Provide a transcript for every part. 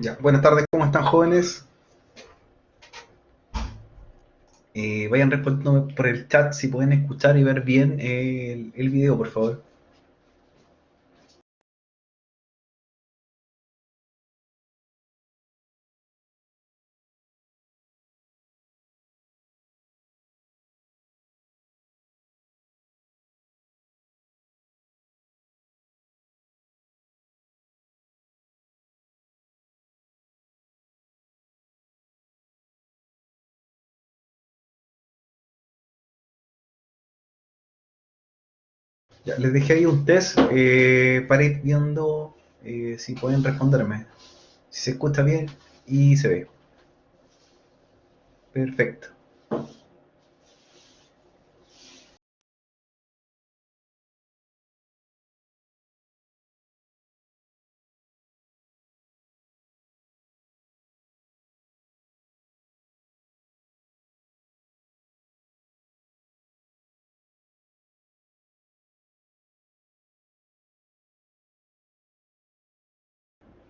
Ya, buenas tardes, ¿cómo están jóvenes? Vayan respondiendo por el chat si pueden escuchar y ver bien el video, por favor. Ya, les dejé ahí un test para ir viendo si pueden responderme. Si se escucha bien y se ve. Perfecto.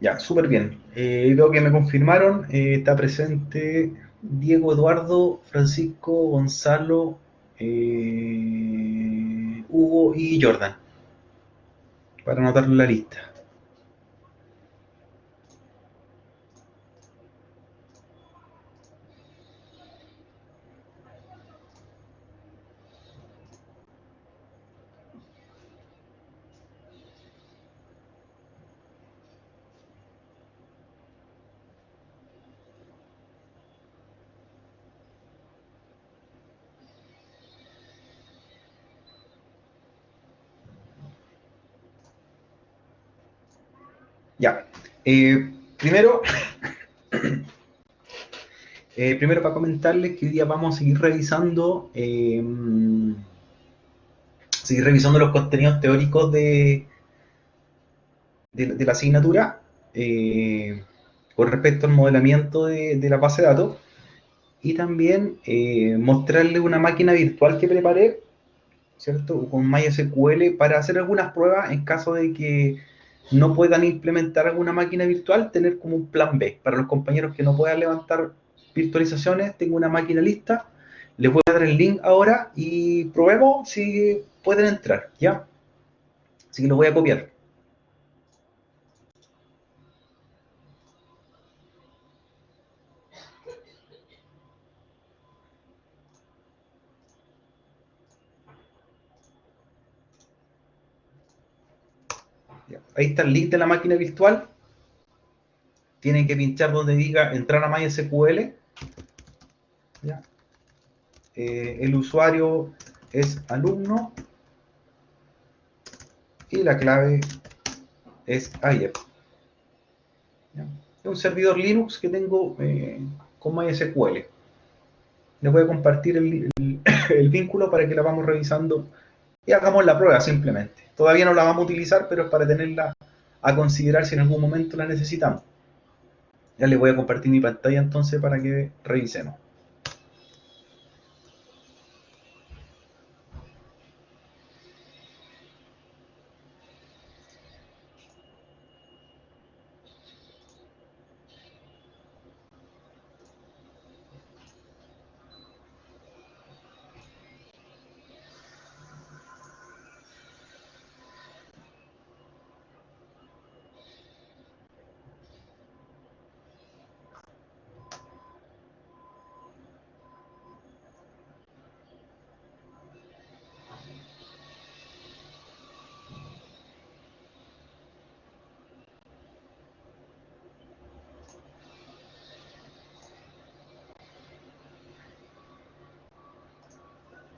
Ya, súper bien. Veo que me confirmaron. Está presente Diego, Eduardo, Francisco, Gonzalo, Hugo y Jordan. Para anotarlo en la lista. Ya. Primero, primero para comentarles que hoy día vamos a seguir revisando los contenidos teóricos de la asignatura con respecto al modelamiento de la base de datos y también mostrarles una máquina virtual que preparé, ¿cierto? Con MySQL para hacer algunas pruebas en caso de que no puedan implementar alguna máquina virtual, tener como un plan B. Para los compañeros que no puedan levantar virtualizaciones, tengo una máquina lista. Les voy a dar el link ahora y probemos si pueden entrar, ¿ya? Así que lo voy a copiar. ¿Ya? Ahí está el link de la máquina virtual. Tienen que pinchar donde diga entrar a MySQL. ¿Ya? El usuario es alumno y la clave es ayer. ¿Ya? Es un servidor Linux que tengo con MySQL. Les voy a compartir el vínculo para que la vamos revisando y hagamos la prueba simplemente. Todavía no la vamos a utilizar, pero es para tenerla a considerar si en algún momento la necesitamos. Ya les voy a compartir mi pantalla entonces para que revisemos.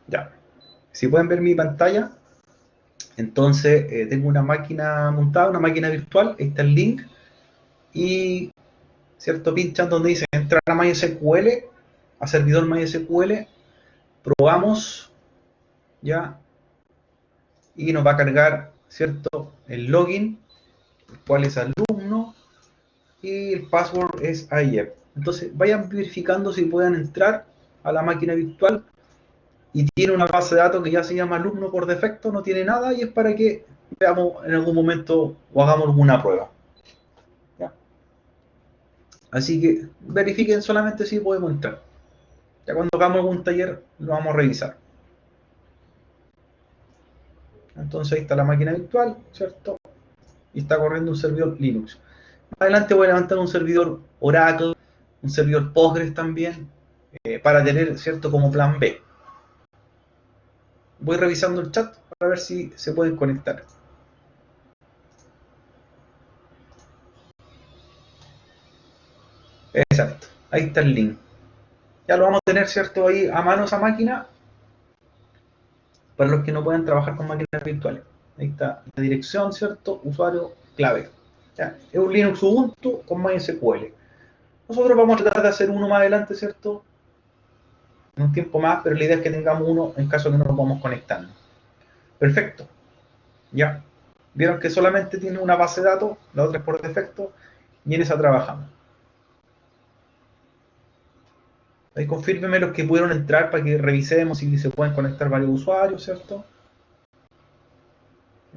Ya. Si pueden ver mi pantalla, entonces tengo una máquina montada, una máquina virtual, ahí está el link, y cierto, pinchan donde dice entrar a MySQL, a servidor MySQL, probamos ya, y nos va a cargar, cierto, el login, el cual es alumno, y el password es AIEP. Entonces vayan verificando si pueden entrar a la máquina virtual y tiene una base de datos que ya se llama alumno por defecto, no tiene nada y es para que veamos en algún momento o hagamos alguna prueba. ¿Ya? Así que verifiquen solamente si podemos entrar. Ya cuando hagamos algún taller lo vamos a revisar. Entonces ahí está la máquina virtual, ¿cierto? Y está corriendo un servidor Linux. Más adelante voy a levantar un servidor Oracle, un servidor Postgres también, para tener, ¿cierto?, como plan B. Voy revisando el chat para ver si se pueden conectar. Exacto, ahí está el link. Ya lo vamos a tener, ¿cierto?, ahí a mano esa máquina para los que no puedan trabajar con máquinas virtuales. Ahí está la dirección, ¿cierto? Usuario, clave. Ya, es un Linux Ubuntu con MySQL. Nosotros vamos a tratar de hacer uno más adelante, ¿cierto? En un tiempo más, pero la idea es que tengamos uno en caso de que no nos vamos conectando. Perfecto. Ya. Vieron que solamente tiene una base de datos, la otra es por defecto, y en esa trabajamos. Ahí confírmeme los que pudieron entrar para que revisemos si se pueden conectar varios usuarios, ¿cierto?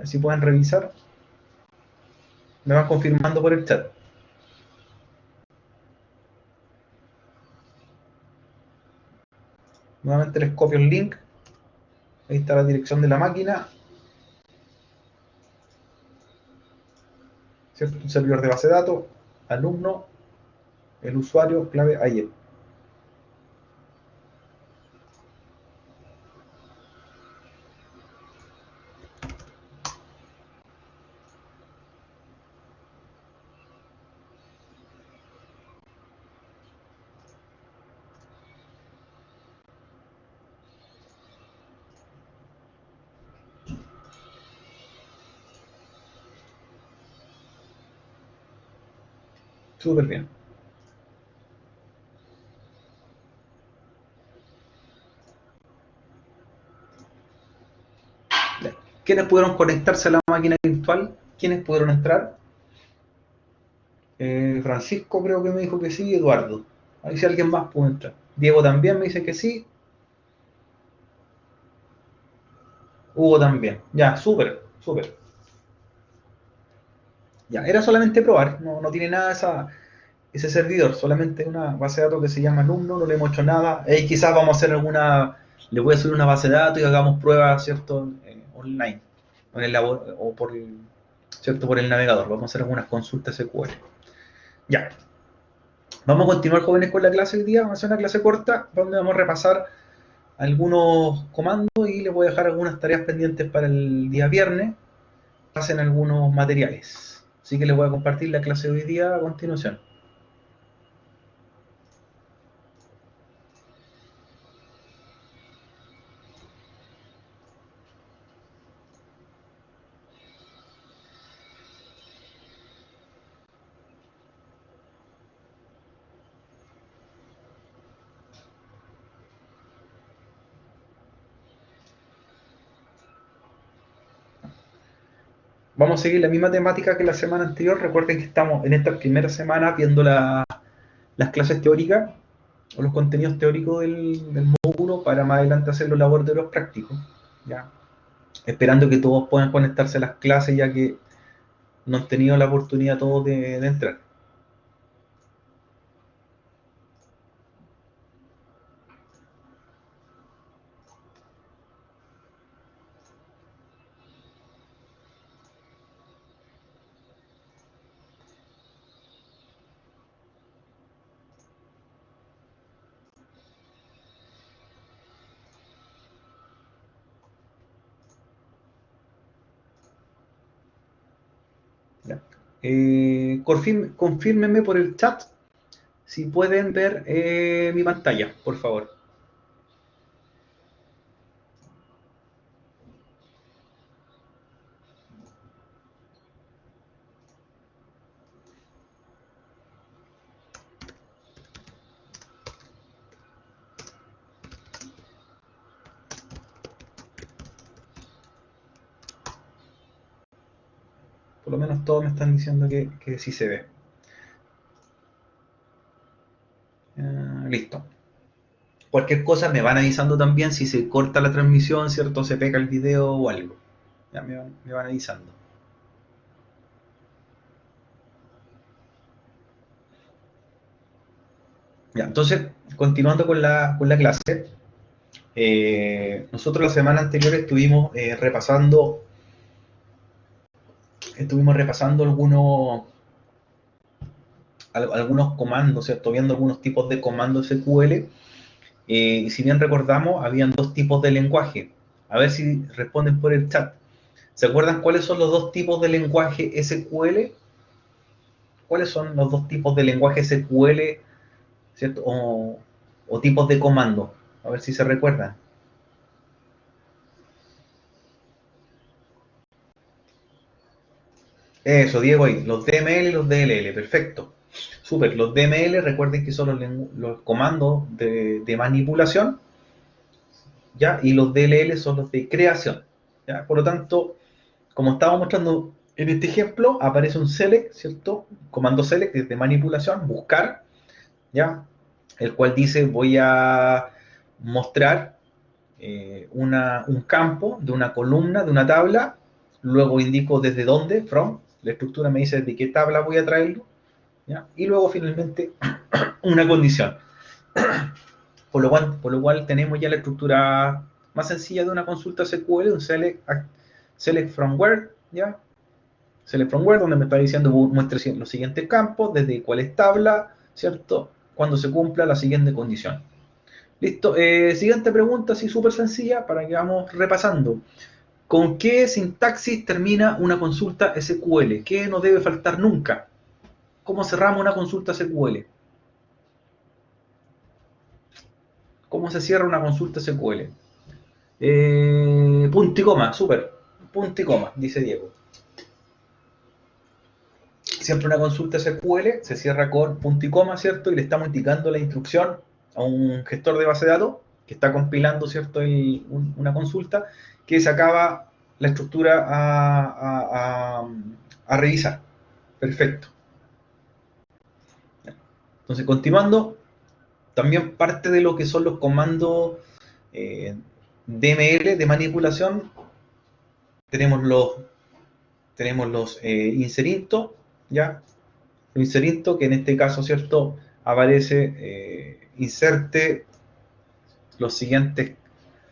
Así pueden revisar. Me van confirmando por el chat. Nuevamente les copio el link. Ahí está la dirección de la máquina. ¿Cierto? Un servidor de base de datos. Alumno. El usuario, clave, ayer. Súper bien. ¿Quiénes pudieron conectarse a la máquina virtual? ¿Quiénes pudieron entrar? Francisco creo que me dijo que sí, Eduardo. Ahí si alguien más pudo entrar. Diego también me dice que sí. Hugo también. Ya, súper, súper. Ya, era solamente probar, no tiene nada ese servidor, solamente una base de datos que se llama alumno, no le hemos hecho nada. Quizás vamos a hacer le voy a subir una base de datos y hagamos pruebas, ¿cierto? Online, o ¿cierto? Por el navegador, vamos a hacer algunas consultas SQL. Ya, vamos a continuar, jóvenes, con la clase hoy día. Vamos a hacer una clase corta donde vamos a repasar algunos comandos y les voy a dejar algunas tareas pendientes para el día viernes. Hacen algunos materiales. Así que les voy a compartir la clase de hoy día a continuación. Vamos a seguir la misma temática que la semana anterior. Recuerden que estamos en esta primera semana viendo las clases teóricas o los contenidos teóricos del módulo para más adelante hacer los laboratorios prácticos. ¿Ya? Esperando que todos puedan conectarse a las clases ya que no han tenido la oportunidad todos de entrar. ¿Ya? Confírmenme por el chat si pueden ver mi pantalla, por favor. Por lo menos todos me están diciendo que sí se ve. Listo. Cualquier cosa me van avisando también si se corta la transmisión, ¿cierto? Se pega el video o algo. Ya me van avisando. Ya, entonces, continuando con la clase, nosotros la semana anterior estuvimos repasando algunos comandos, ¿cierto? Viendo algunos tipos de comandos SQL. Y si bien recordamos, habían dos tipos de lenguaje. A ver si responden por el chat. ¿Se acuerdan cuáles son los dos tipos de lenguaje SQL? ¿Cuáles son los dos tipos de lenguaje SQL, ¿cierto? O tipos de comando. A ver si se recuerdan. Eso, Diego, ahí. Los DML y los DLL. Perfecto. Súper. Los DML, recuerden que son los comandos de manipulación, ¿ya? Y los DLL son los de creación, ¿ya? Por lo tanto, como estaba mostrando en este ejemplo, aparece un select, ¿cierto? Comando select, que es de manipulación, buscar, ¿ya? El cual dice, voy a mostrar un campo de una columna, de una tabla, luego indico desde dónde, from, la estructura me dice de qué tabla voy a traerlo, ¿ya? Y luego finalmente una condición. Por lo cual tenemos ya la estructura más sencilla de una consulta SQL, un select from where, ¿ya? Select from where, donde me está diciendo muestre los siguientes campos, desde cuáles tabla, ¿cierto? Cuando se cumpla la siguiente condición. Listo. Siguiente pregunta, así súper sencilla, para que vamos repasando. ¿Con qué sintaxis termina una consulta SQL? ¿Qué no debe faltar nunca? ¿Cómo cerramos una consulta SQL? ¿Cómo se cierra una consulta SQL? Punto y coma, súper. Punto y coma, dice Diego. Siempre una consulta SQL se cierra con punto y coma, ¿cierto? Y le estamos indicando la instrucción a un gestor de base de datos que está compilando, ¿cierto? Una consulta que se acaba la estructura a revisar. Perfecto. Entonces, continuando, también parte de lo que son los comandos DML de manipulación, tenemos los inserinto, ¿ya? Inserinto, que en este caso, ¿cierto? Aparece los siguientes,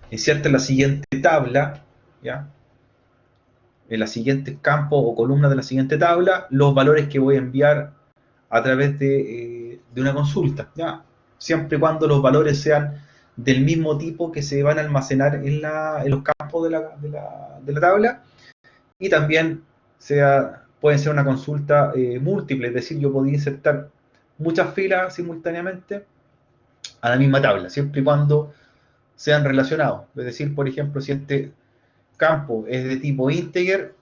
inserte la siguiente tabla, ¿ya? En la siguiente campo o columna de la siguiente tabla, los valores que voy a enviar a través de una consulta, ¿ya? Siempre y cuando los valores sean del mismo tipo que se van a almacenar en los campos de la tabla, y también puede ser una consulta múltiple, es decir, yo podría insertar muchas filas simultáneamente a la misma tabla, siempre y cuando sean relacionados. Es decir, por ejemplo, si este campo es de tipo integer,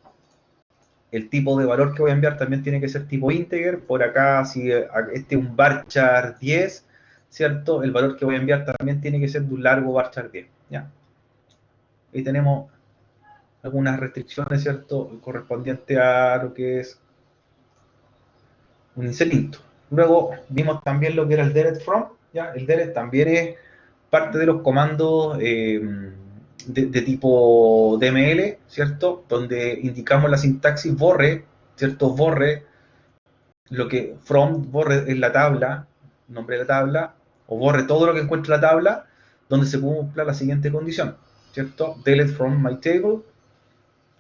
el tipo de valor que voy a enviar también tiene que ser tipo integer. Por acá, si este es un varchar 10, ¿cierto? El valor que voy a enviar también tiene que ser de un largo varchar 10, ¿ya? Ahí tenemos algunas restricciones, ¿cierto? Correspondiente a lo que es un inserito. Luego vimos también lo que era el delete from, ¿ya? El delete también es parte de los comandos de tipo DML, ¿cierto? Donde indicamos la sintaxis borre, ¿cierto? Borre lo que from, borre en la tabla, nombre de la tabla, o borre todo lo que encuentre en la tabla, donde se cumpla la siguiente condición, ¿cierto? Delete from my table,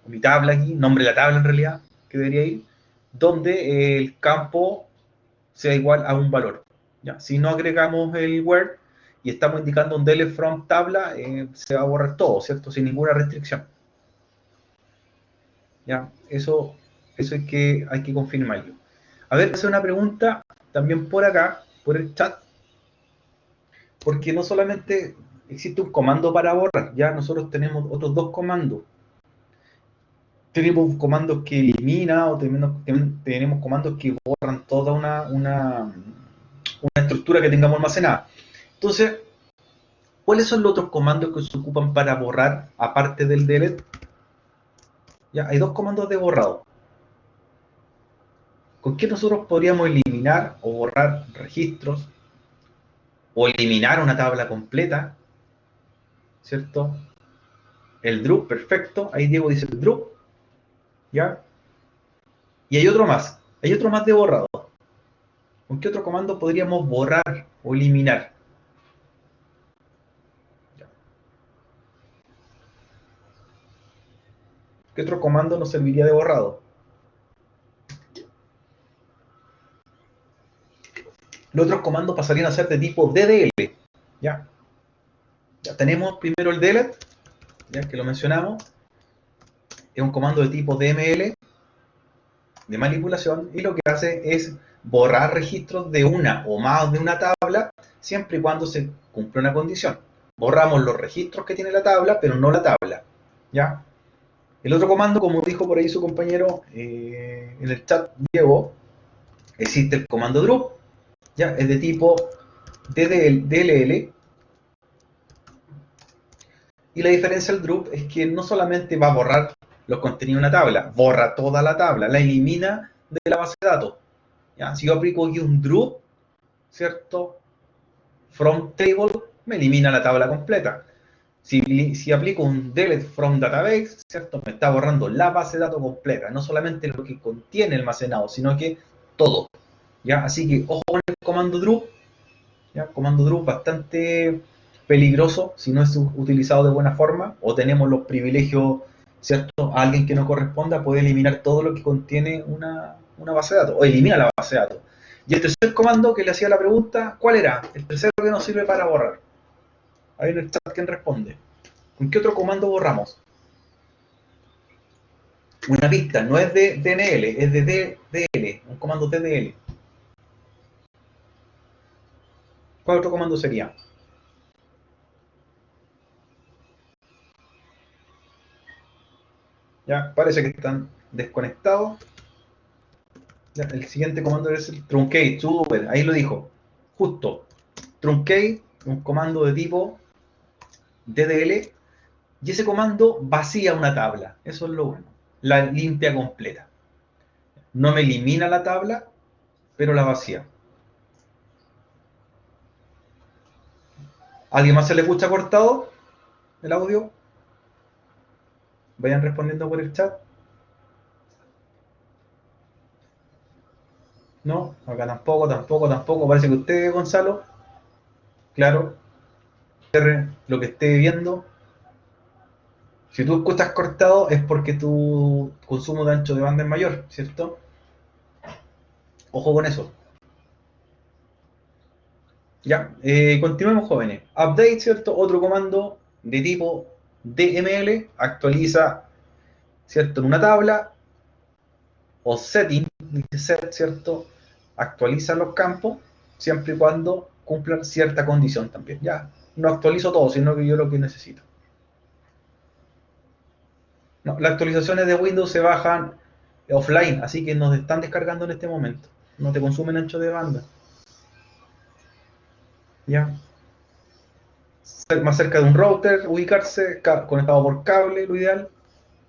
o mi tabla aquí, nombre de la tabla en realidad, que debería ir, donde el campo sea igual a un valor, ¿ya? Si no agregamos el where y estamos indicando un delete from tabla, se va a borrar todo, ¿cierto? Sin ninguna restricción, ¿ya? Eso hay que confirmarlo. A ver, hacer una pregunta también por acá, por el chat, porque no solamente existe un comando para borrar, ya nosotros tenemos otros dos comandos. Tenemos comandos que elimina o tenemos comandos que borran toda una estructura que tengamos almacenada. Entonces, ¿cuáles son los otros comandos que se ocupan para borrar aparte del delete? Ya, hay dos comandos de borrado. ¿Con qué nosotros podríamos eliminar o borrar registros o eliminar una tabla completa? ¿Cierto? El drop, perfecto. Ahí Diego dice el drop. ¿Ya? Y hay otro más de borrado. ¿Con qué otro comando podríamos borrar o eliminar? ¿Qué otro comando nos serviría de borrado? Los otros comandos pasarían a ser de tipo DDL. ¿Ya? Ya tenemos primero el delete, ya que lo mencionamos. Es un comando de tipo DML, de manipulación, y lo que hace es borrar registros de una o más de una tabla, siempre y cuando se cumpla una condición. Borramos los registros que tiene la tabla, pero no la tabla. ¿Ya? El otro comando, como dijo por ahí su compañero en el chat, Diego, existe el comando drup, ¿ya? Es de tipo DLL, y la diferencia del drup es que no solamente va a borrar los contenidos de una tabla, borra toda la tabla, la elimina de la base de datos. ¿Ya? Si yo aplico aquí un drup, ¿cierto? From table, me elimina la tabla completa. Si aplico un delete from database, ¿cierto? Me está borrando la base de datos completa, no solamente lo que contiene almacenado, sino que todo. ¿Ya? Así que ojo con el comando drup, ¿ya? Comando drup bastante peligroso si no es utilizado de buena forma, o tenemos los privilegios, ¿cierto? A alguien que no corresponda puede eliminar todo lo que contiene una base de datos, o elimina la base de datos. Y el tercer comando que le hacía la pregunta, ¿cuál era? El tercero que nos sirve para borrar. Ahí en el chat, ¿quién responde? ¿Con qué otro comando borramos? Una pista, no es de DNL, es de DDL, un comando DDL. ¿Cuál otro comando sería? Ya, parece que están desconectados. Ya, el siguiente comando es el truncate, super, ahí lo dijo. Justo. Truncate, un comando de tipo DDL, y ese comando vacía una tabla. Eso es lo bueno. La limpia completa. No me elimina la tabla, pero la vacía. ¿Alguien más se le escucha cortado el audio? Vayan respondiendo por el chat. No, acá tampoco. Parece que usted, Gonzalo, claro, lo que esté viendo. Si tú escuchas cortado es porque tu consumo de ancho de banda es mayor, ¿cierto? Ojo con eso. Ya, continuemos, jóvenes. Update, ¿cierto? Otro comando de tipo DML, actualiza, ¿cierto? En una tabla, o setting, dice set, ¿cierto? Actualiza los campos, siempre y cuando cumplan cierta condición también. Ya, no actualizo todo, sino que yo lo que necesito. No, las actualizaciones de Windows se bajan offline, así que nos están descargando en este momento. No te consumen ancho de banda. ¿Ya? Ser más cerca de un router, ubicarse, conectado por cable, lo ideal,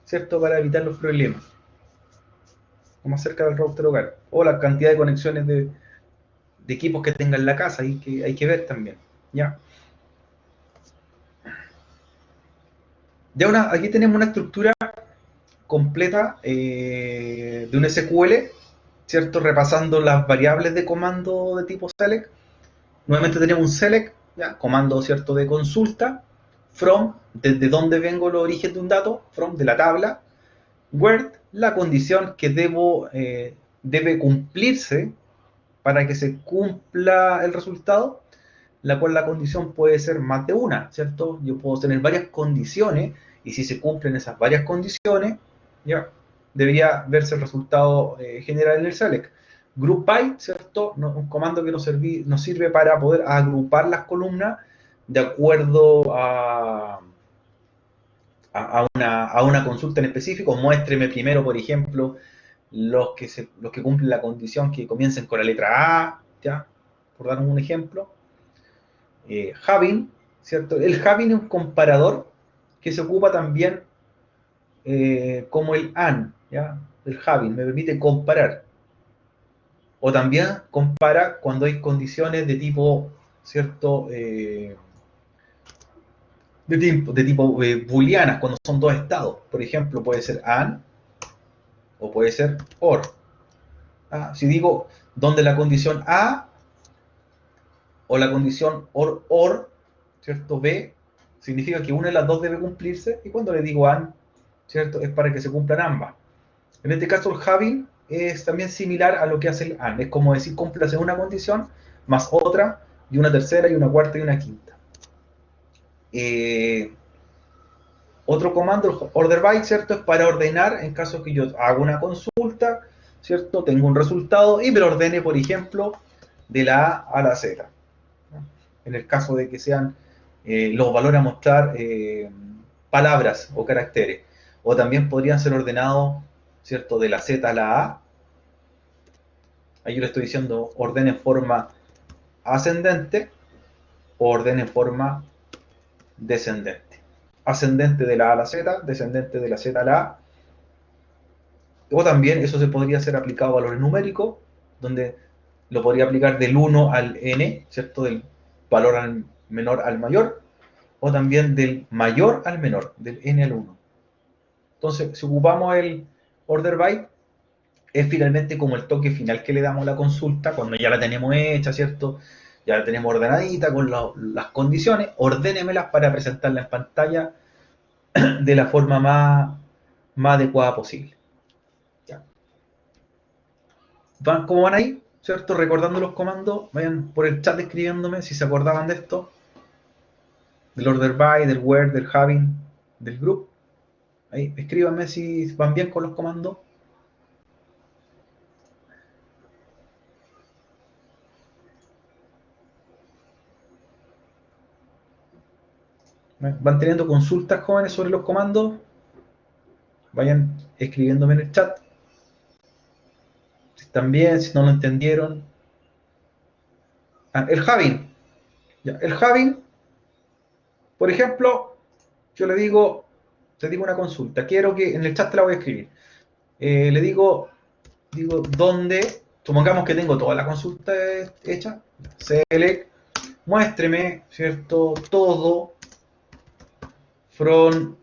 ¿cierto? Para evitar los problemas. O más cerca del router hogar. O la cantidad de conexiones de equipos que tenga en la casa, hay que ver también. ¿Ya? Aquí tenemos una estructura completa de un SQL, ¿cierto? Repasando las variables de comando de tipo select. Nuevamente tenemos un select, ¿ya? Comando, ¿cierto? De consulta, from, desde donde vengo el origen de un dato, from, de la tabla, where, la condición que debe cumplirse para que se cumpla el resultado, la cual la condición puede ser más de una, ¿cierto? Yo puedo tener varias condiciones, y si se cumplen esas varias condiciones, ya debería verse el resultado general en el select. Group by, ¿cierto? Un comando que nos sirve para poder agrupar las columnas de acuerdo a una consulta en específico. Muéstreme primero, por ejemplo, los que cumplen la condición que comiencen con la letra A, ¿ya? Por dar un ejemplo. Having, ¿cierto? El having es un comparador que se ocupa también como el AND, ¿ya? El having me permite comparar. O también compara cuando hay condiciones de tipo, ¿cierto? De tipo booleanas, cuando son dos estados. Por ejemplo, puede ser AND o puede ser OR. Si digo donde la condición A o la condición OR, ¿cierto? B, significa que una de las dos debe cumplirse, y cuando le digo AND, ¿cierto? Es para que se cumplan ambas. En este caso el having es también similar a lo que hace el AND, es como decir, cúmplase una condición, más otra, y una tercera, y una cuarta, y una quinta. Otro comando, el order by, ¿cierto? Es para ordenar en caso que yo haga una consulta, ¿cierto? Tengo un resultado y me lo ordene, por ejemplo, de la A a la Z. En el caso de que sean los valores a mostrar palabras o caracteres. O también podrían ser ordenados, ¿cierto? De la Z a la A. Ahí yo le estoy diciendo orden en forma ascendente o orden en forma descendente. Ascendente de la A a la Z, descendente de la Z a la A. O también eso se podría hacer aplicado a valores numéricos, donde lo podría aplicar del 1 al n, ¿cierto? Del valor al menor al mayor, o también del mayor al menor, del n al 1. Entonces, si ocupamos el order by, es finalmente como el toque final que le damos a la consulta cuando ya la tenemos hecha, ¿cierto? Ya la tenemos ordenadita con las condiciones, ordénemelas para presentarla en pantalla de la forma más adecuada posible. Ya. ¿Cómo van ahí? ¿Cierto? Recordando los comandos, vayan por el chat escribiéndome si se acordaban de esto, del order by, del where, del having, del group. Ahí, escríbanme si van bien con los comandos. ¿Van teniendo consultas, jóvenes, sobre los comandos? Vayan escribiéndome en el chat. Si están bien, si no lo entendieron. El having. Ya, el having, por ejemplo, yo le digo una consulta. Quiero que, en el chat te la voy a escribir. Le digo dónde, supongamos que tengo toda la consulta hecha. Select, muéstreme, ¿cierto? Todo from,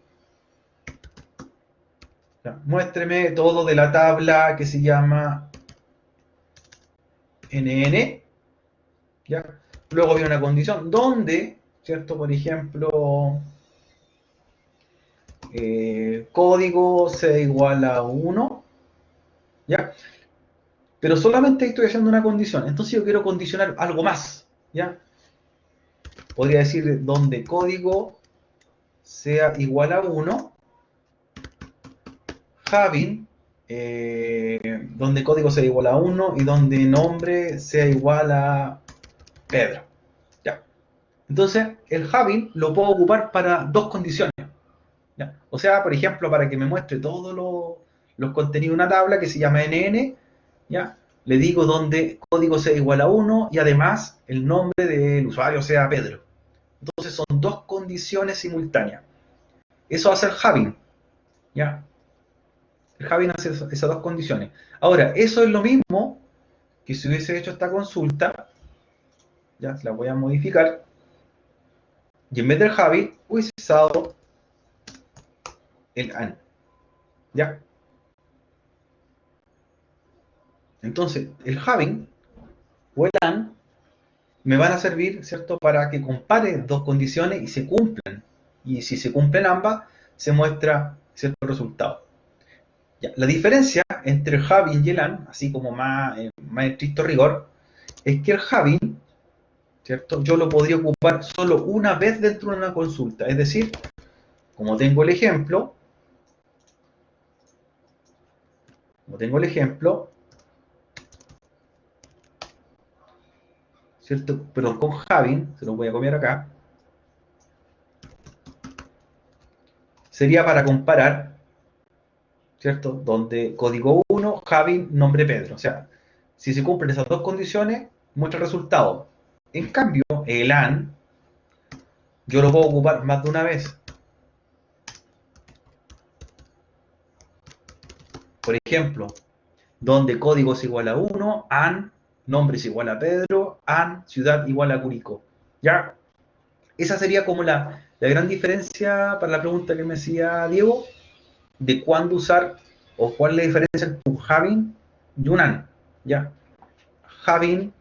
ya, muéstreme todo de la tabla que se llama NN, ¿ya? Luego viene una condición donde, ¿cierto? Por ejemplo, código sea igual a 1, ¿ya? Pero solamente estoy haciendo una condición, entonces yo quiero condicionar algo más, ¿ya? Podría decir donde código sea igual a 1, having, donde código sea igual a 1 y donde nombre sea igual a Pedro. ¿Ya? Entonces, el having lo puedo ocupar para dos condiciones. ¿Ya? O sea, por ejemplo, para que me muestre todos los contenidos de una tabla que se llama NN, ¿ya? Le digo donde código sea igual a 1 y además el nombre del usuario sea Pedro. Entonces son dos condiciones simultáneas. Eso hace el having, ¿ya? El having hace esas dos condiciones. Ahora, eso es lo mismo que si hubiese hecho esta consulta, ya la voy a modificar, y en vez del having hubiese usado el AND, ¿ya? Entonces, el having o el AND me van a servir, ¿cierto?, para que compare dos condiciones y se cumplan. Y si se cumplen ambas, se muestra cierto resultado. Ya, la diferencia entre el having y el AND, así como más estricto rigor, es que el having, ¿cierto?, yo lo podría ocupar solo una vez dentro de una consulta. Es decir, como tengo el ejemplo, ¿cierto? Pero con having, se lo voy a copiar acá, sería para comparar, ¿cierto? Donde código 1, having, nombre Pedro. O sea, si se cumplen esas dos condiciones, muestra el resultado. En cambio, el AND, yo lo puedo ocupar más de una vez. Por ejemplo, donde código es igual a 1, AND, nombre es igual a Pedro, AND, ciudad igual a Curicó. ¿Ya? Esa sería como la gran diferencia para la pregunta que me hacía Diego, de cuándo usar o cuál es la diferencia entre un having y un AND. ¿Ya? having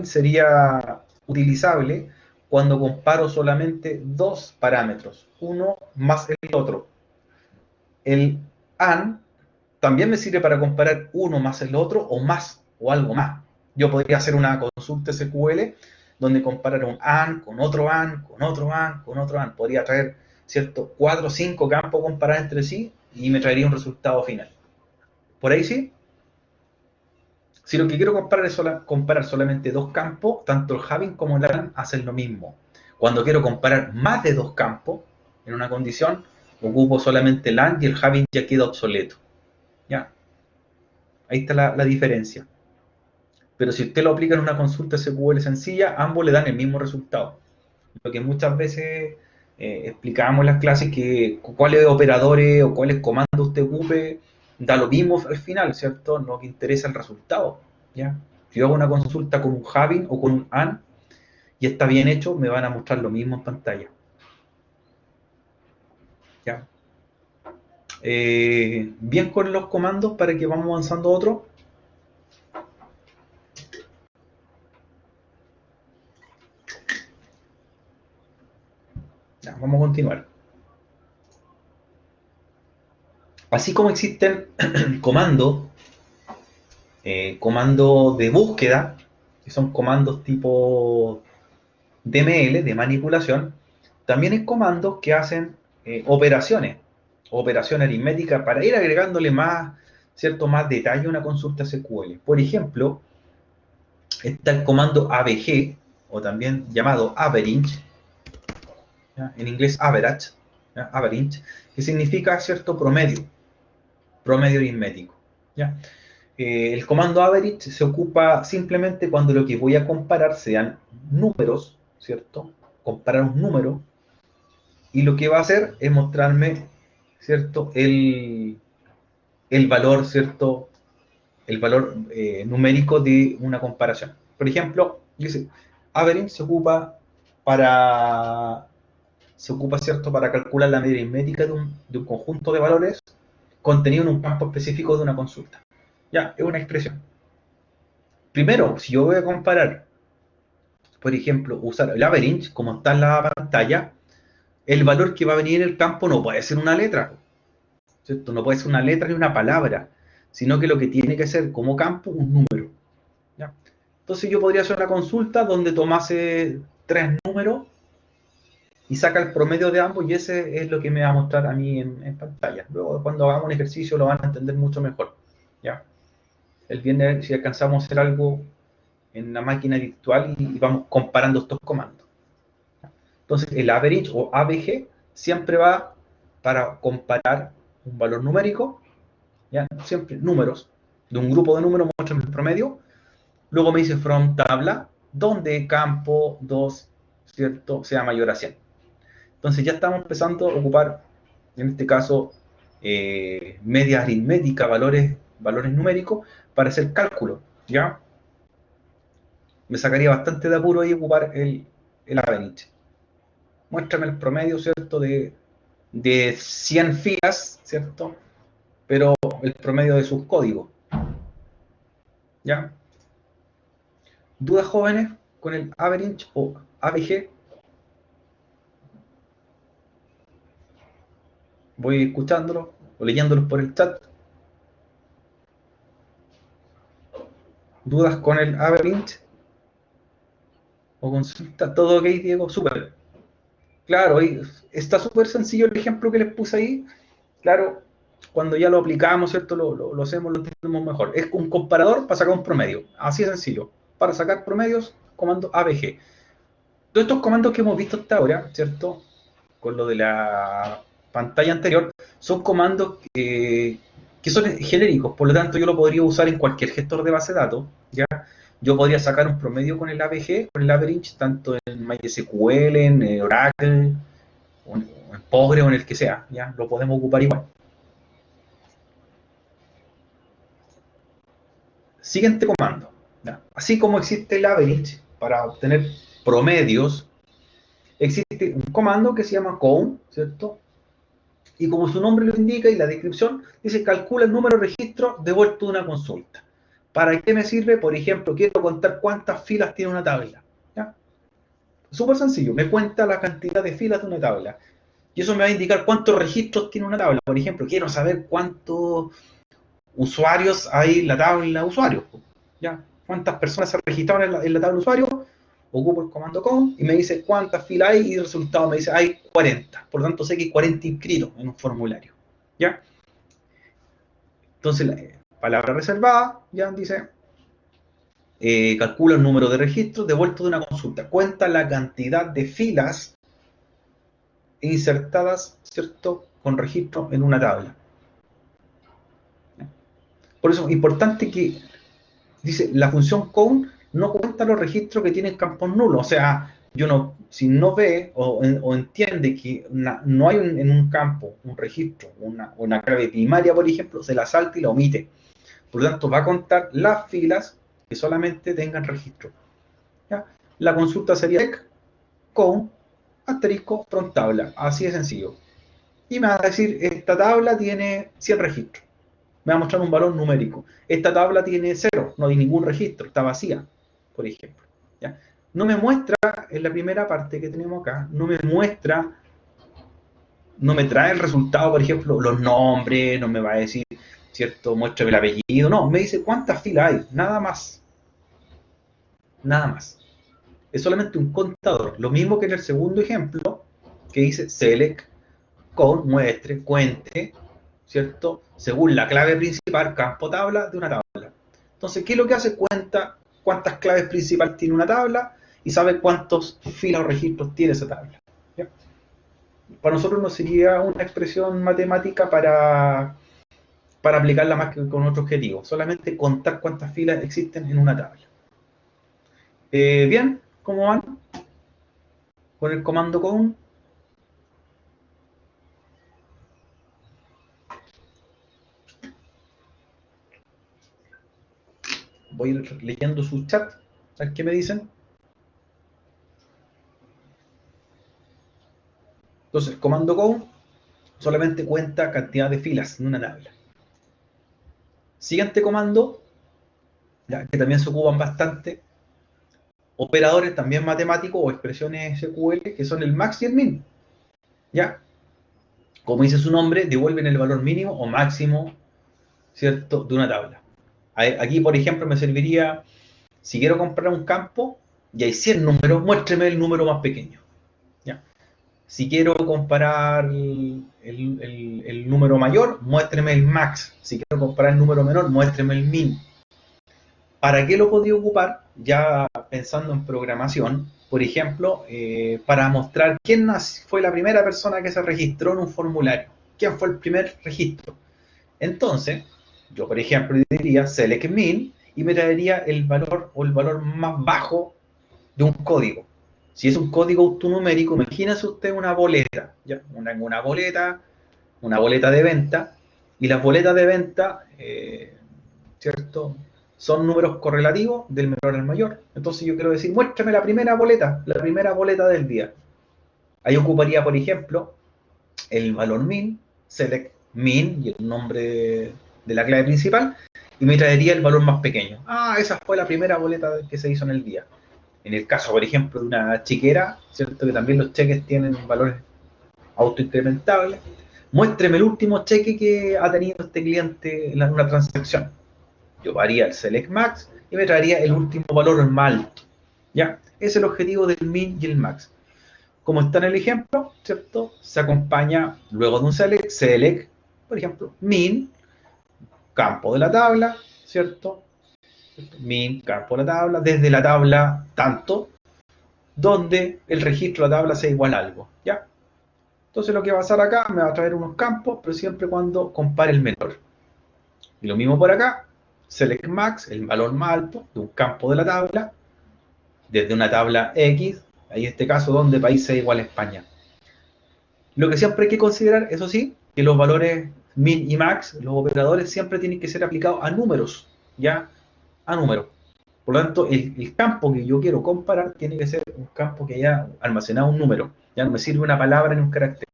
sería utilizable cuando comparo solamente dos parámetros, uno más el otro. El and también me sirve para comparar uno más el otro o más o algo más. Yo podría hacer una consulta SQL donde comparar un and con otro and, con otro and, con otro and. Podría traer, ¿cierto?, 4 o 5 campos comparar entre sí y me traería un resultado final. ¿Por ahí sí? Si lo que quiero comparar es comparar solamente dos campos, tanto el having como el and hacen lo mismo. Cuando quiero comparar más de dos campos en una condición, ocupo solamente el and y el having ya queda obsoleto. ¿Ya? Ahí está la diferencia. Pero si usted lo aplica en una consulta SQL sencilla, ambos le dan el mismo resultado. Lo que muchas veces explicábamos en las clases, que cuáles operadores o cuáles comandos usted ocupe, da lo mismo al final, ¿cierto? No que interesa el resultado, ¿ya? Si yo hago una consulta con un having o con un and y está bien hecho, me van a mostrar lo mismo en pantalla, ¿ya? Bien con los comandos para que vamos avanzando a otro. Ya, vamos a continuar. Así como existen comandos de búsqueda, que son comandos tipo DML, de manipulación, también hay comandos que hacen operaciones aritméticas para ir agregándole más, ¿cierto?, más detalle a una consulta SQL. Por ejemplo, está el comando ABG, o también llamado average, ¿ya?, en inglés average, ¿ya?, average, que significa, ¿cierto?, promedio aritmético, ¿ya? El comando average se ocupa simplemente cuando lo que voy a comparar sean números, ¿cierto? Comparar un número, y lo que va a hacer es mostrarme, ¿cierto?, el valor, ¿cierto?, el valor numérico de una comparación. Por ejemplo, dice, average se ocupa, ¿cierto?, para calcular la media aritmética de un conjunto de valores contenido en un campo específico de una consulta. Ya, es una expresión. Primero, si yo voy a comparar, por ejemplo, usar el average, como está en la pantalla, el valor que va a venir en el campo no puede ser una letra, ¿cierto? No puede ser una letra ni una palabra, sino que lo que tiene que ser como campo un número, ¿ya? Entonces yo podría hacer una consulta donde tomase 3 números y saca el promedio de ambos, y ese es lo que me va a mostrar a mí en pantalla. Luego, cuando hagamos un ejercicio, lo van a entender mucho mejor, ¿ya? El viernes, si alcanzamos a hacer algo en la máquina virtual y vamos comparando estos comandos. Entonces, el average o ABG siempre va para comparar un valor numérico, ¿ya? Siempre números, de un grupo de números, muestran el promedio. Luego me dice from tabla, donde campo 2, ¿cierto?, sea mayor a 100. Entonces ya estamos empezando a ocupar, en este caso, media aritmética, valores numéricos, para hacer cálculo, ¿ya? Me sacaría bastante de apuro ahí ocupar el average. Muéstrame el promedio, ¿cierto?, de 100 filas, ¿cierto?, pero el promedio de sus códigos, ¿ya? ¿Dudas, jóvenes, con el average o ABG? Voy escuchándolo o leyéndolos por el chat. ¿Dudas con el average o consulta? ¿Todo ok, Diego? Súper. Claro, está súper sencillo el ejemplo que les puse ahí. Claro, cuando ya lo aplicamos, ¿cierto?, lo hacemos, lo entendemos mejor. Es un comparador para sacar un promedio. Así de sencillo. Para sacar promedios, comando ABG. Todos estos comandos que hemos visto hasta ahora, ¿cierto?, con lo de la pantalla anterior, son comandos que son genéricos. Por lo tanto, yo lo podría usar en cualquier gestor de base de datos, ¿ya? Yo podría sacar un promedio con el ABG, con el average, tanto en MySQL, en Oracle, o en Postgre, o en el que sea, ¿ya? Lo podemos ocupar igual. Siguiente comando, ¿ya? Así como existe el average para obtener promedios, existe un comando que se llama count, ¿cierto? Y como su nombre lo indica y la descripción, dice calcula el número de registros devuelto de una consulta. ¿Para qué me sirve? Por ejemplo, quiero contar cuántas filas tiene una tabla. ¿Ya? Súper sencillo, me cuenta la cantidad de filas de una tabla. Y eso me va a indicar cuántos registros tiene una tabla. Por ejemplo, quiero saber cuántos usuarios hay en la tabla usuarios. ¿Ya? ¿Cuántas personas se registraron en la tabla usuarios? Ocupo el comando count y me dice cuántas filas hay y el resultado me dice hay 40. Por lo tanto, sé que hay 40 inscritos en un formulario. ¿Ya? Entonces, la palabra reservada, ya dice, calcula el número de registros devuelto de una consulta. Cuenta la cantidad de filas insertadas, ¿cierto?, con registro en una tabla. Por eso es importante que, dice, la función count no cuenta los registros que tienen campos nulos. O sea, si no ve o entiende que no hay en un campo un registro, una clave primaria, por ejemplo, se la salta y la omite. Por lo tanto, va a contar las filas que solamente tengan registro. ¿Ya? La consulta sería count asterisco front tabla. Así de sencillo. Y me va a decir, esta tabla tiene 100 registros. Me va a mostrar un valor numérico. Esta tabla tiene 0, no hay ningún registro, está vacía, por ejemplo. ¿Ya? No me muestra, en la primera parte que tenemos acá, no me trae el resultado, por ejemplo, los nombres, no me va a decir, ¿cierto? Muéstrame el apellido, no, me dice cuántas filas hay, nada más. Nada más. Es solamente un contador. Lo mismo que en el segundo ejemplo, que dice select, con, muestre, cuente, ¿cierto? Según la clave principal, campo tabla de una tabla. Entonces, ¿qué es lo que hace? Cuenta cuántas claves principales tiene una tabla y sabe cuántos filas o registros tiene esa tabla. ¿Ya? Para nosotros no sería una expresión matemática para aplicarla más que con otro objetivo, solamente contar cuántas filas existen en una tabla. Bien, ¿cómo van? Con el comando count. Voy a ir leyendo su chat, a ver qué me dicen. Entonces, el comando count solamente cuenta cantidad de filas en una tabla. Siguiente comando, ya, que también se ocupan bastante, operadores también matemáticos o expresiones SQL, que son el max y el min. ¿Ya? Como dice su nombre, devuelven el valor mínimo o máximo, ¿cierto?, de una tabla. Aquí, por ejemplo, me serviría, si quiero comprar un campo y hay 100 números, muéstreme el número más pequeño. ¿Ya? Si quiero comparar el número mayor, muéstreme el max. Si quiero comparar el número menor, muéstreme el min. ¿Para qué lo podía ocupar? Ya pensando en programación, por ejemplo, para mostrar quién fue la primera persona que se registró en un formulario. ¿Quién fue el primer registro? Entonces, yo, por ejemplo, diría select min y me traería el valor o el valor más bajo de un código. Si es un código autonumérico, imagínese usted una boleta, ¿ya? Una boleta de venta, y las boletas de venta, ¿cierto?, son números correlativos del menor al mayor. Entonces yo quiero decir, muéstrame la primera boleta del día. Ahí ocuparía, por ejemplo, el valor min, select min y el nombre de la clave principal, y me traería el valor más pequeño. Ah, esa fue la primera boleta que se hizo en el día. En el caso, por ejemplo, de una chequera, ¿cierto?, que también los cheques tienen valores autoincrementables, muéstreme el último cheque que ha tenido este cliente en una transacción. Yo haría el select max y me traería el último valor más alto. ¿Ya? Ese es el objetivo del min y el max. Como está en el ejemplo, ¿cierto?, se acompaña luego de un select, por ejemplo, min, campo de la tabla, ¿cierto? Min, campo de la tabla, desde la tabla tanto, donde el registro de la tabla sea igual a algo, ¿ya? Entonces lo que va a pasar acá, me va a traer unos campos, pero siempre cuando compare el menor. Y lo mismo por acá, select max, el valor más alto de un campo de la tabla, desde una tabla X, ahí en este caso donde país sea igual a España. Lo que siempre hay que considerar, eso sí, que los valores min y max, los operadores siempre tienen que ser aplicados a números, ¿ya? A números. Por lo tanto, el campo que yo quiero comparar tiene que ser un campo que haya almacenado un número. Ya no me sirve una palabra ni un carácter.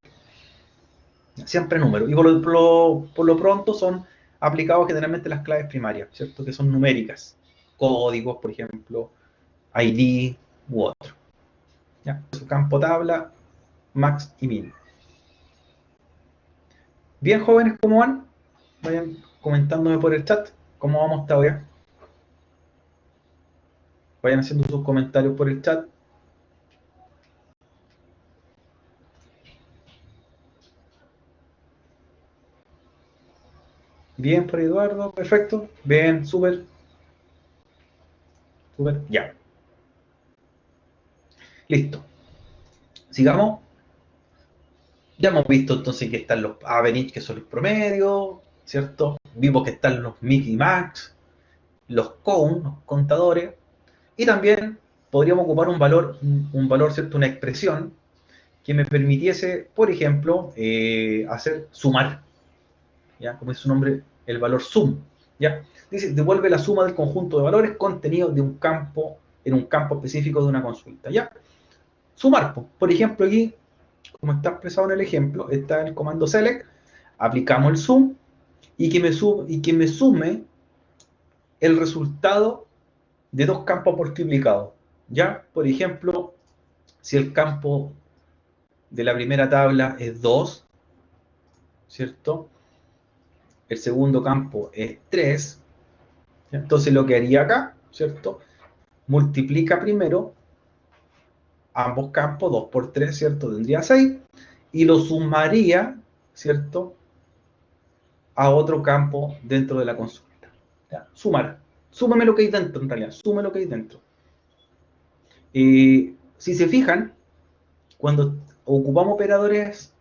Siempre números. Y por lo pronto son aplicados generalmente las claves primarias, ¿cierto? Que son numéricas. Códigos, por ejemplo, ID u otro. ¿Ya? Su campo tabla, max y min. Bien, jóvenes, ¿cómo van? Vayan comentándome por el chat cómo vamos hasta ahora. Vayan haciendo sus comentarios por el chat. Bien, por Eduardo, perfecto. Bien, súper. Súper, ya. Listo. Sigamos. Ya hemos visto entonces que están los average, que son los promedios, ¿cierto? Vimos que están los Mickey Max, los count, los contadores, y también podríamos ocupar un valor, ¿cierto? Una expresión que me permitiese, por ejemplo, hacer sumar, ¿ya? Como dice su nombre, el valor sum, ¿ya? Dice, devuelve la suma del conjunto de valores contenidos de un campo, en un campo específico de una consulta, ¿ya? Sumar, por ejemplo, aquí, como está expresado en el ejemplo, está el comando select, aplicamos el sum y que me sume el resultado de dos campos multiplicados. ¿Ya? Por ejemplo, si el campo de la primera tabla es 2, ¿cierto? El segundo campo es 3, entonces lo que haría acá, ¿cierto? Multiplica primero ambos campos, 2 por 3, ¿cierto? Tendría 6, y lo sumaría, ¿cierto? A otro campo dentro de la consulta. ¿Ya? Sumar. Súmame lo que hay dentro, en realidad. Sume lo que hay dentro. Si se fijan, cuando ocupamos operadores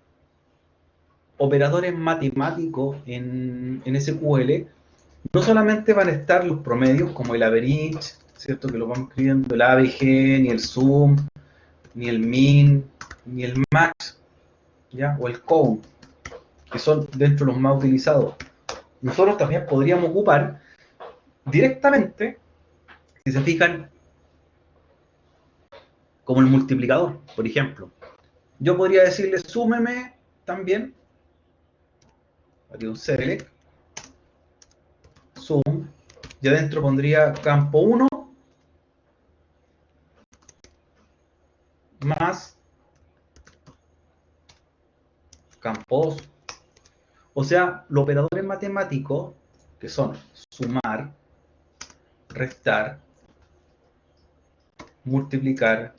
matemáticos en SQL, no solamente van a estar los promedios como el average, ¿cierto? Que lo vamos escribiendo, el ABG, ni el sum, ni el min, ni el max, ¿ya? O el count, que son dentro de los más utilizados. Nosotros también podríamos ocupar directamente, si se fijan, como el multiplicador, por ejemplo. Yo podría decirle, súmeme también, aquí un select, sum, y adentro pondría campo 1 más campo 2. O sea, los operadores matemáticos, que son sumar, restar, multiplicar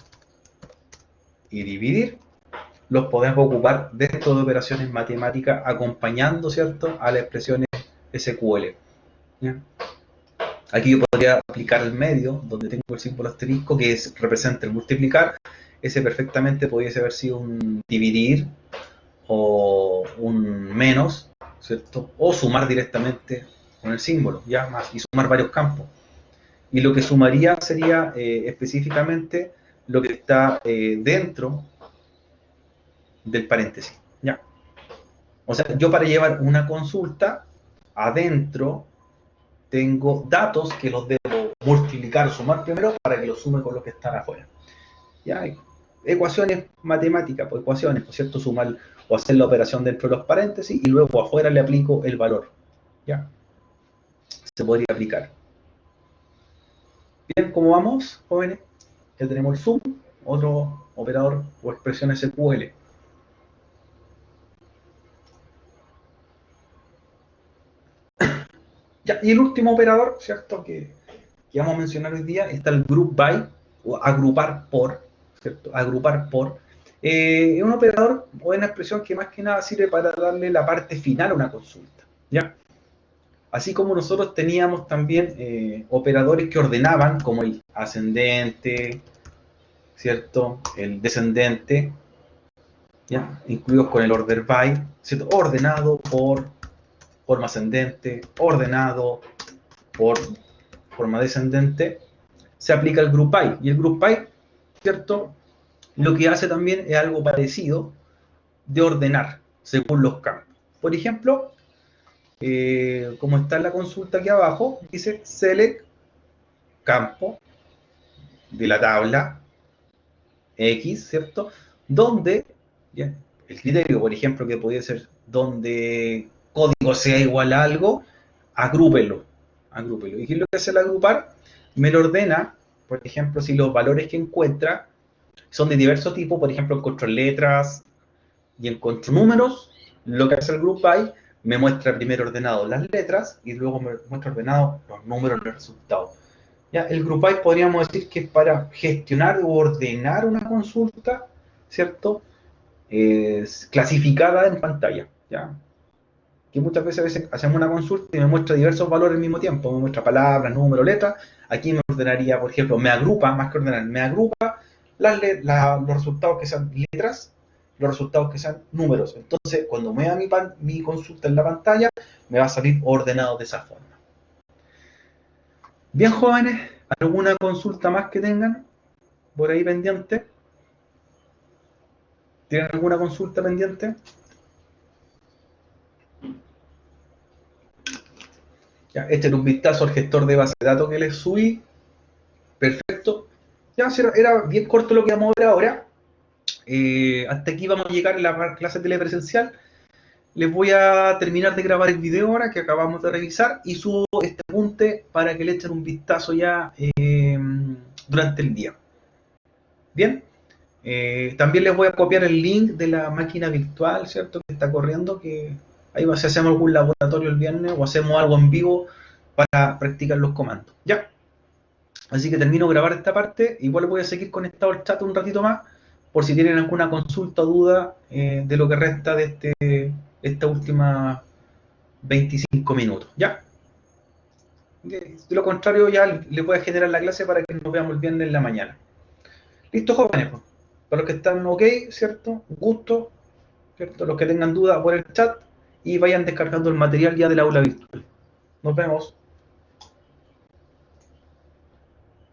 y dividir, los podemos ocupar dentro de operaciones matemáticas acompañando, ¿cierto?, a las expresiones SQL. ¿Ya? Aquí yo podría aplicar el medio, donde tengo el símbolo asterisco, que representa el multiplicar. Ese perfectamente pudiese haber sido un dividir o un menos, ¿cierto? O sumar directamente con el símbolo, ya más, y sumar varios campos. Y lo que sumaría sería específicamente lo que está dentro del paréntesis, ya. O sea, yo para llevar una consulta, adentro tengo datos que los debo multiplicar o sumar primero para que los sume con los que están afuera. Ya hay ecuaciones matemáticas, pues ecuaciones, por cierto, sumar o hacer la operación dentro de los paréntesis y luego afuera le aplico el valor. ¿Ya? Se podría aplicar. Bien, ¿cómo vamos, jóvenes? Ya tenemos el sum, otro operador o expresión SQL. Ya, y el último operador, ¿cierto? Que vamos a mencionar hoy día, está el group by, o agrupar por, ¿cierto? Agrupar por. Es un operador o una expresión que más que nada sirve para darle la parte final a una consulta, ¿ya? Así como nosotros teníamos también operadores que ordenaban, como el ascendente, ¿cierto? El descendente, ¿ya? Incluidos con el order by, ¿cierto? Ordenado por forma ascendente, ordenado por forma descendente, se aplica el group by. Y el group by, ¿cierto? Lo que hace también es algo parecido de ordenar según los campos. Por ejemplo, como está en la consulta aquí abajo, dice select campo de la tabla X, ¿cierto? Donde, ¿ya? El criterio, por ejemplo, que podría ser donde código sea igual a algo, agrúpelo. ¿Y qué es lo que hace el agrupar? Me lo ordena, por ejemplo, si los valores que encuentra son de diversos tipos, por ejemplo, encuentro letras y encuentro números, lo que hace el group by me muestra primero ordenado las letras y luego me muestra ordenado los números, los resultados. Ya, el group by podríamos decir que es para gestionar o ordenar una consulta, ¿cierto? Clasificada en pantalla, ¿ya? Que muchas veces hacemos una consulta y me muestra diversos valores al mismo tiempo, me muestra palabras, números, letras. Aquí me ordenaría, por ejemplo, me agrupa, más que ordenar, me agrupa los resultados que sean letras, los resultados que sean números. Entonces, cuando me vea mi consulta en la pantalla, me va a salir ordenado de esa forma. Bien, jóvenes, ¿alguna consulta más que tengan por ahí pendiente? ¿Tienen alguna consulta pendiente? Ya, este era un vistazo al gestor de base de datos que les subí. Perfecto. Ya, era bien corto lo que vamos a ver ahora. Hasta aquí vamos a llegar en la clase telepresencial. Les voy a terminar de grabar el video ahora que acabamos de revisar y subo este apunte para que le echen un vistazo ya durante el día. Bien. También les voy a copiar el link de la máquina virtual, ¿cierto? Que está corriendo, que ahí si hacemos algún laboratorio el viernes o hacemos algo en vivo para practicar los comandos. Ya. Así que termino de grabar esta parte. Igual voy a seguir conectado al chat un ratito más por si tienen alguna consulta o duda de lo que resta de esta última 25 minutos. ¿Ya? De lo contrario, ya les voy a generar la clase para que nos veamos el viernes en la mañana. Listo, jóvenes. Para los que están ok, ¿cierto? Gusto, ¿cierto? Los que tengan dudas por el chat y vayan descargando el material ya del aula virtual. Nos vemos.